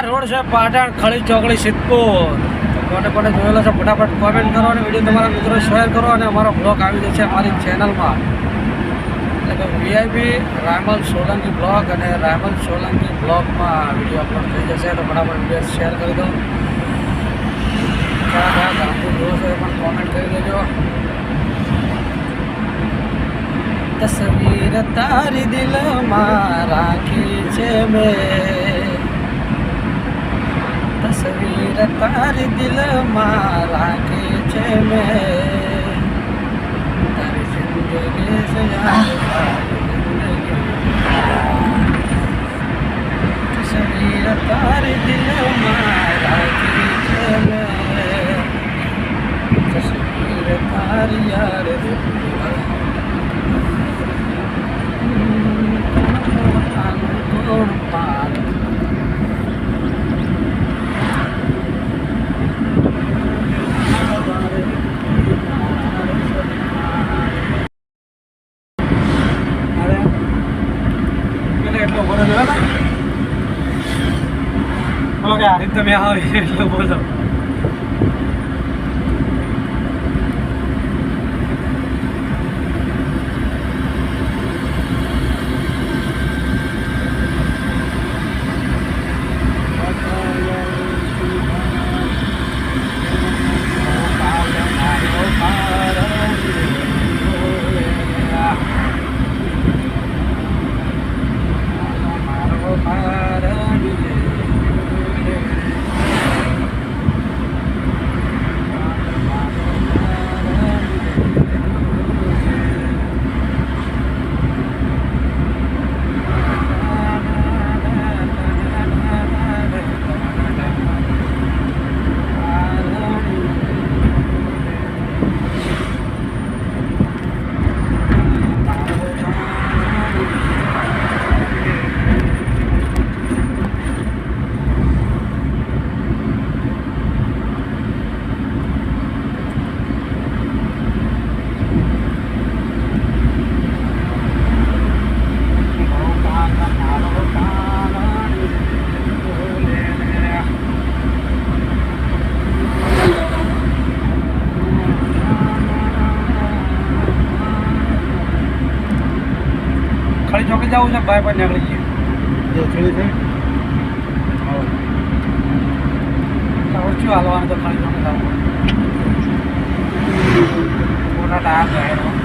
Road છે પાટણ ખળી ચોકડી સિદ્ધપુર. કોને કોને જોયેલો છે ફટાફટ કોમેન્ટ કરો અને વિડીયો તમારા મિત્રો શેર કરો અને અમારો બ્લોગ આવી જશે અમારી ચેનલમાં. એટલે કે વીઆઈપી રાયમલ સોલંકી બ્લોગ અને રાયમલ સોલંકી બ્લોગમાં વિડીયો અપલોડ થઈ જશે. તો ફટાફટ વિડીયો શેર કરી દો. કયા કયા ગામથી જોવો છો એ પણ કોમેન્ટ કરી દેજો. તસવીર તારી દિલમાં રાખી છે મેં, તસવીર તારી દિલમાં રાખી છે મેં, તારી જિંદગી સે તસવીર તારી દિલમાં રાખી છે મેં, તસવીર તારી યાર આ રીતે તમે આવી એટલે બોલો. ખળી ચોકી જવું છે ભાઈ પર નીકળી ગયું ખળી છે ઓછું હાલવાનું તો ખળી ચોકી જવું મોટા ટાયર જાહેરમાં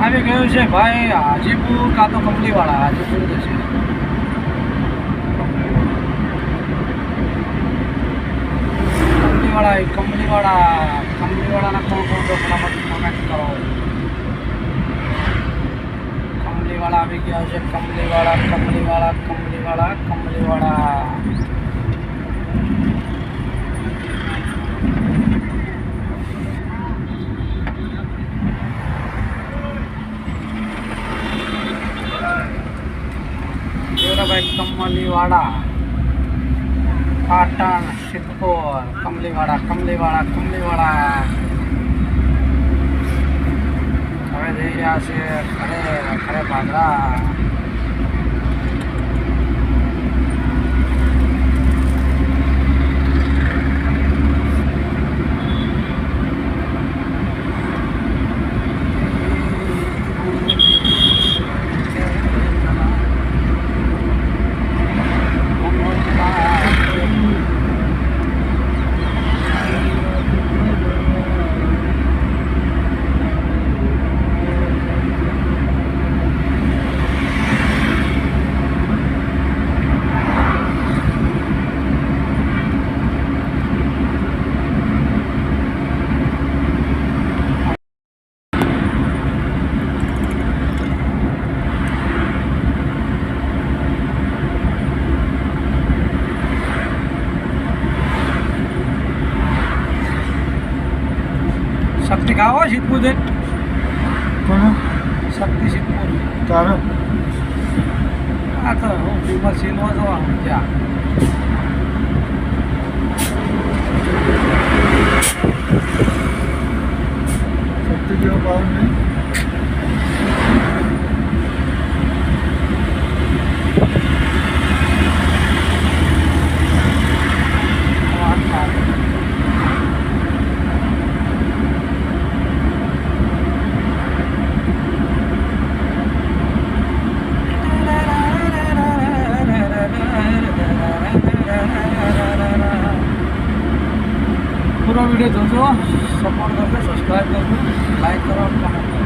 આવી ગયું છે ભાઈ હાજીપુર કાં તો કંપનીવાળા. હાજીપુર જશે કંપનીવાળાના કોણ કોણ તો ફટાફટ કોમેન્ટ કરો. કંપનીવાળા આવી ગયા છે. કંપનીવાળા ભાઈ કમલીવાળા પાટણ સિદ્ધપુર. કમલીવાળા હવે જઈ રહ્યા છે ખરે ભાદરા. ગાવો સિદ્ધપુર છે કોનો શક્તિ સિદ્ધપુર તારો આ તો હું ફેમસ સીનમાં જવાનું ત્યાં શક્તિ જેવો પાવર નહીં પૂરો વિડીયો જોજો સપોર્ટ કરજો સબસ્ક્રાઈબ કરજો લાઈક કરો કમેન્ટ કરો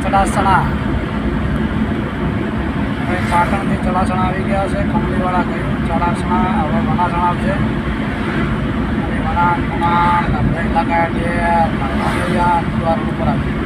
ચડાસણા હવે પાટણથી ચડાસણા આવી ગયા છે કંપનીવાળા કહ્યું ચડાસણા હવે વનાસણા આવશે અને વનાસણા લગાયા ડેર રોડ ઉપર આવી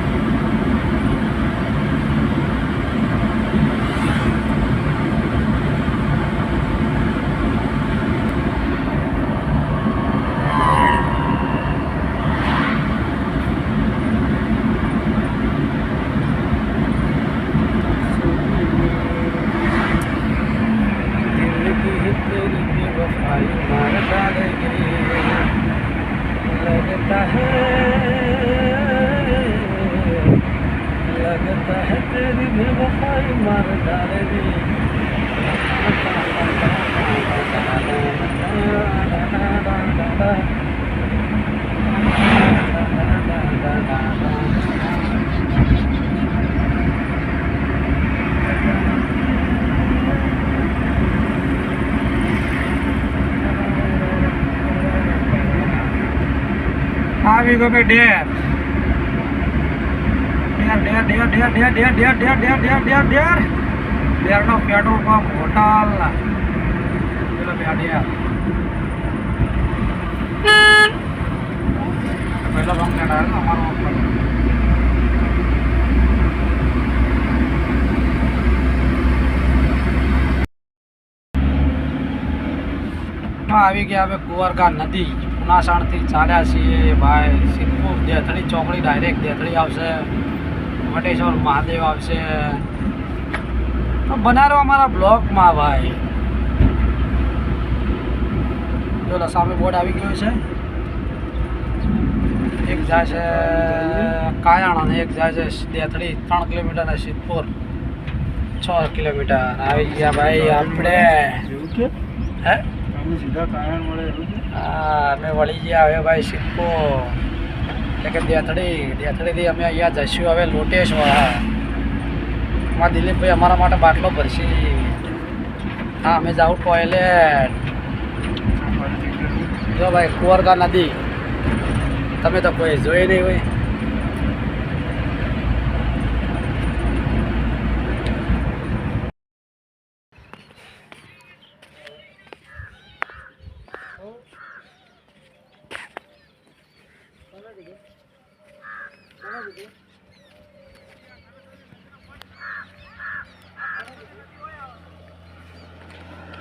लगता है तेरी बेवफाई मार डालेगी આવી ગયો ભાઈ ડેર ડેરનો પેટ્રોલ પંપ હોટલ પેલો ડેર પહેલો પંપ અમારો આવી ગયા હવે કુંવરકા નદી પુનાસણથી ચાલ્યા છીએ ભાઈ સિદ્ધપુર દેથળી ચોકડી ડાયરેક્ટ દેથળી આવશે વટેશ્વર મહાદેવ આવશે તો બનારો અમારા બ્લોકમાં ભાઈ જો સામે બોર્ડ આવી ગયો છે એક જાય છે કાયણ અને એક જાય છે દેથળી 3 કિલોમીટર અને સિદ્ધપુર 6 કિલોમીટર આવી ગયા ભાઈ આપણે હે સીધા કાયણ મળે એવું છે હા અમે વળી ગયા હવે ભાઈ સિદ્ધપુર એટલે કે દેથળીથી અમે અહીંયા જઈશું હવે લોટેશ્વર અમારા દિલીપભાઈ અમારા માટે બાટલો ભરશે હા અમે જાઉં ટોયલેટ જો ભાઈ કુંવરકા નદી તમે તો કોઈ જોઈ નહીં હોય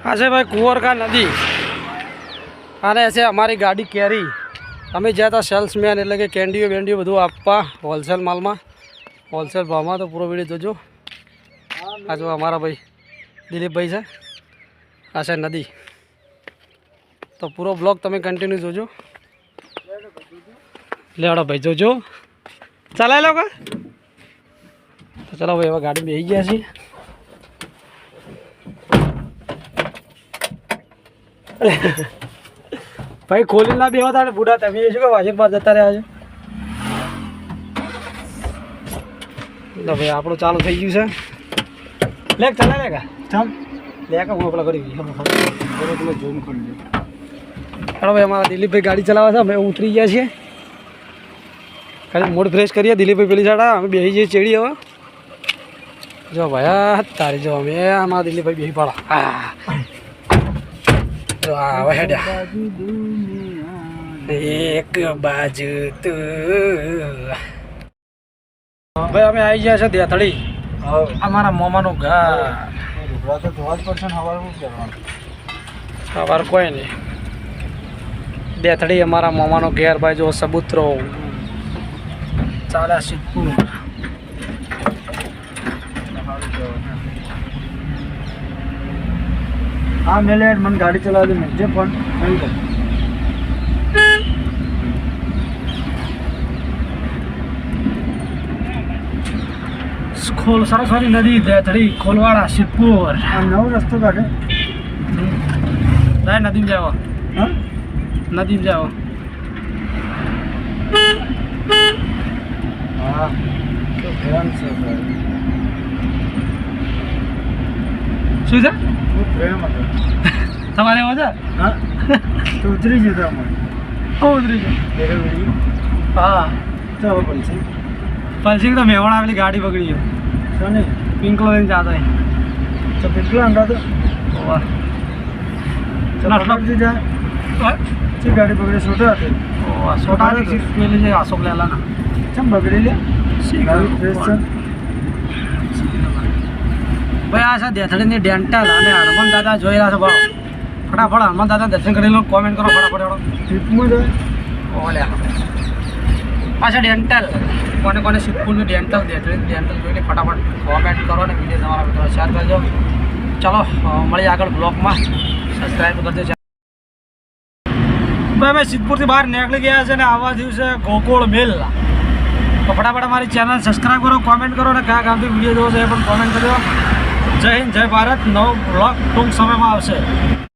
આ છે ભાઈ કુંવરકા નદી અને છે અમારી ગાડી કેરી અમે જ્યાં હતા સેલ્સમેન એટલે કે કેન્ડીઓ બેન્ડીઓ બધું આપવા હોલસેલ માલમાં હોલસેલ ભાવમાં તો પૂરો વિડીયો જોજો આ જો અમારા ભાઈ દિલીપભાઈ છે આ છે નદી તો પૂરો બ્લોગ તમે કન્ટિન્યુ જોજો લેવાડો ભાઈ જોજો ચલાવી લો કે તો ચલો ભાઈ હવે ગાડી બેસી ગયા છીએ ભાઈ ખોલી ના બેવા તારે બુઢા તમે શું કે વાજિક બાર જતા રહ્યા છે તો ભાઈ આપણું ચાલુ થઈ ગયું છે લે ચાલે લે ચાલ લે કે હું પેલા કરી તમે જોઈને કરી લો ચાલો ભાઈ અમારા દિલીપભાઈ ગાડી ચલાવે છે અમે ઉતરી ગયા છીએ ખાલી મૂડ ફ્રેશ કરીએ દિલીપભાઈ પેલી સાડા અમે બેસી જઈએ ચેડી હવે જો ભાઈ તારી જો અમે અમારા દિલીપભાઈ બેસી પાડા હા જો આવે હેડ્યા એક બાજુ તું ભાઈ અમે આવી ગયા છે દેથળી અમારા મોમાનું ઘર તો જોવા જ પડશે ને સવારે શું કરવાનું સવાર કોઈ નહીં દેથડી અમારા મામાનો ઘેર ભાઈ જો સબૂતરો ચાલે સિદ્ધપુર. હા મેલે મને ગાડી ચલાવવા દે મેં જે પણ નહીં કર. ખોલ સરસ્વતી નદી દેથડી ખોલવાડા સિદ્ધપુર. આ નવો રસ્તો કાઢે. જાય નદીમાં જાવ, હા નદીમાં જાવ. હા તો પ્રેમ છે ભાઈ. શું છે ખૂબ પ્રેમ હતો. તમારે એવો છે? હા તો ઉતરી જતો અમારે ઉતરી ગયો. ઘેરે વળી હા તો હવે પલસી પછી તો મેવાડા આવેલી ગાડી બગડી ગયો. સને પિંકલો લઈને જતો તો કેટલા અંડા તો ના, પકડતી જાય જે ગાડી પકડે છોટા હતી સોટાની સીટ પેલી છે અશોક લેલાના. ચમ બગડી લે ગાડી ફ્રેશ છે. ભાઈ આ છે દેથડીની ડેન્ટલ અને હનુમાન દાદા જોઈ રહ્યા છો ભાવ. ફટાફટ હનુમાન દાદા દર્શન કરી લો, કોમેન્ટ કરો ફટાફટ એવડો. ટ્રીપમાં જાય ઓલ્યા પાછા ડેન્ટલ કોને કોને સિદ્ધપુરની ડેન્ટલ દેથડીની ડેન્ટલ જોઈને ફટાફટ કોમેન્ટ કરો અને વિડીયો તમારા મિત્રો શેર કરજો. ચલો મળીએ આગળ બ્લોગમાં. સબસ્ક્રાઈબ કરજો. ભાઈ અમે સિદ્ધપુરથી બહાર નીકળી ગયા છે ને આવા દિવસે ગોકુળ મિલ. તો ફટાફટ અમારી ચેનલ સબસ્ક્રાઈબ કરો, કોમેન્ટ કરો અને કયા ગામથી વિડીયો જોવો છે એ પણ કોમેન્ટ કરજો. જય હિન્દ, જય ભારત. નવો બ્લોગ ટૂંક સમયમાં આવશે.